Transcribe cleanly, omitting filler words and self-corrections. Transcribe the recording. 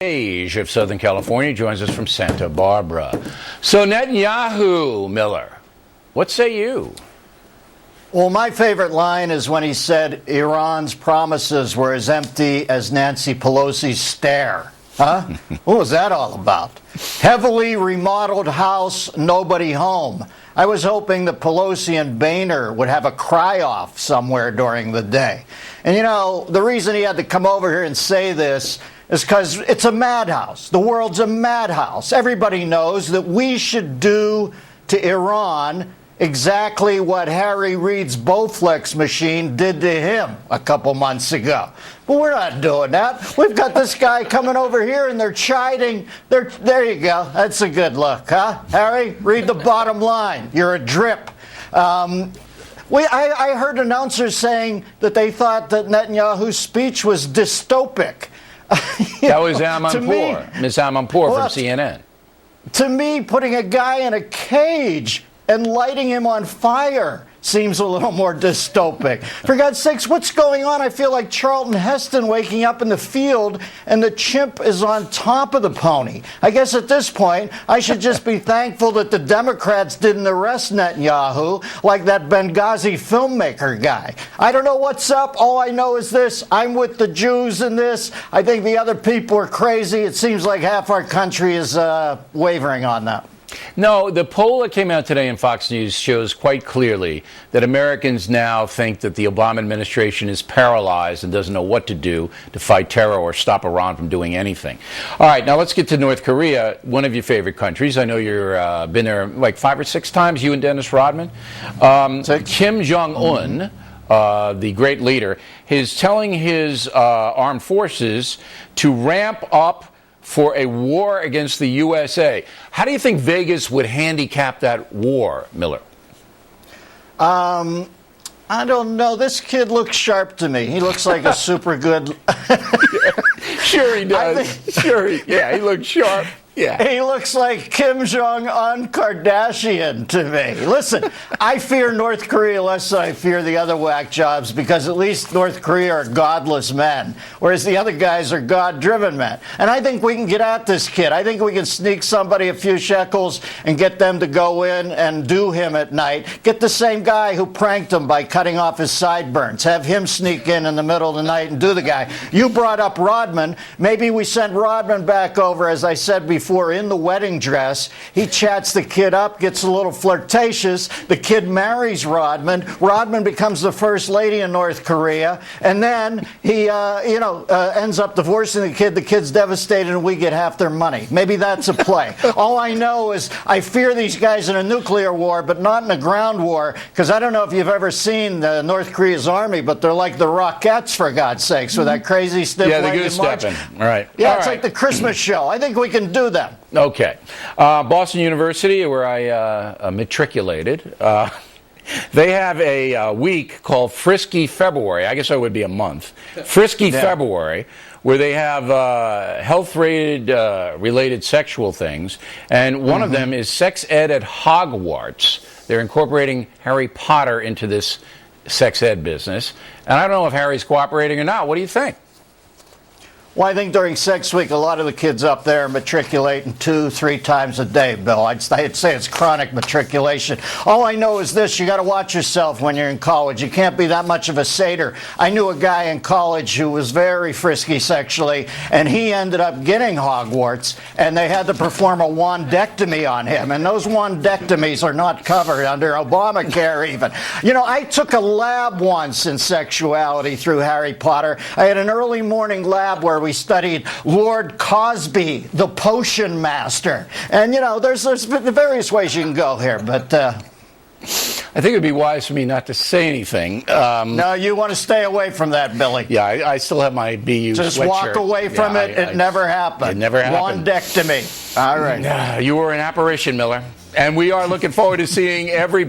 Age of Southern California joins us from Santa Barbara. So Netanyahu, Miller, what say you? Well, my favorite line is when he said Iran's promises were as empty as Nancy Pelosi's stare. Huh? What was that all about? Heavily remodeled house, nobody home. I was hoping that Pelosi and Boehner would have a cry-off somewhere during the day. And you know, the reason he had to come over here and say this is because it's a madhouse. The world's a madhouse. Everybody knows that we should do to Iran exactly what Harry Reid's Bowflex machine did to him a couple months ago. But we're not doing that. We've got this guy coming over here and they're chiding. There you go. That's a good look, huh? Harry, read the bottom line. You're a drip. I heard announcers saying that they thought that Netanyahu's speech was dystopic. That was Amanpour, Ms. Amanpour from CNN. To me, putting a guy in a cage and lighting him on fire seems a little more dystopic. For God's sakes, what's going on? I feel like Charlton Heston waking up in the field and the chimp is on top of the pony. I guess at this point, I should just be thankful that the Democrats didn't arrest Netanyahu like that Benghazi filmmaker guy. I don't know what's up. All I know is this. I'm with the Jews in this. I think the other people are crazy. It seems like half our country is wavering on that. No, the poll that came out today in Fox News shows quite clearly that Americans now think that the Obama administration is paralyzed and doesn't know what to do to fight terror or stop Iran from doing anything. All right, now let's get to North Korea, one of your favorite countries. I know you've been there like 5 or 6 times, you and Dennis Rodman. Kim Jong-un, the great leader, is telling his armed forces to ramp up for a war against the USA. How do you think Vegas would handicap that war, Miller? I don't know. This kid looks sharp to me. He looks like a super good... Sure he does. He looks sharp. Yeah. He looks like Kim Jong-un Kardashian to me. Listen, I fear North Korea less than I fear the other whack jobs because at least North Korea are godless men, whereas the other guys are God-driven men. And I think we can get at this kid. I think we can sneak somebody a few shekels and get them to go in and do him at night. Get the same guy who pranked him by cutting off his sideburns. Have him sneak in the middle of the night and do the guy. You brought up Rodman. Maybe we send Rodman back over, as I said before, in the wedding dress. He chats the kid up, gets a little flirtatious. The kid marries Rodman. Rodman becomes the first lady in North Korea. And then he, ends up divorcing the kid. The kid's devastated and we get half their money. Maybe that's a play. All I know is I fear these guys in a nuclear war, but not in a ground war, because I don't know if you've ever seen North Korea's army, but they're like the Rockettes, for God's sakes, with that crazy stiff the goose-stepping. Right. Yeah, it's like the Christmas show. I think we can do that. Okay. Boston University, where I matriculated, they have a week called Frisky February. I guess that would be a month. Frisky February, where they have health-related sexual things. And one of them is sex ed at Hogwarts. They're incorporating Harry Potter into this sex ed business. And I don't know if Harry's cooperating or not. What do you think? Well, I think during Sex Week, a lot of the kids up there are matriculating 2-3 times a day, Bill. I'd say it's chronic matriculation. All I know is this: you got to watch yourself when you're in college. You can't be that much of a satyr. I knew a guy in college who was very frisky sexually, and he ended up getting Hogwarts, and they had to perform a wandectomy on him. And those wandectomies are not covered under Obamacare even. You know, I took a lab once in sexuality through Harry Potter. I had an early morning lab where we studied Lord Cosby, the potion master. And, you know, there's various ways you can go here, but... I think it would be wise for me not to say anything. No, you want to stay away from that, Billy. Yeah, I still have my BU Just sweatshirt. Walk away from it. It never happened. It never happened. Wandectomy. All right. You were an apparition, Miller. And we are looking forward to seeing everybody.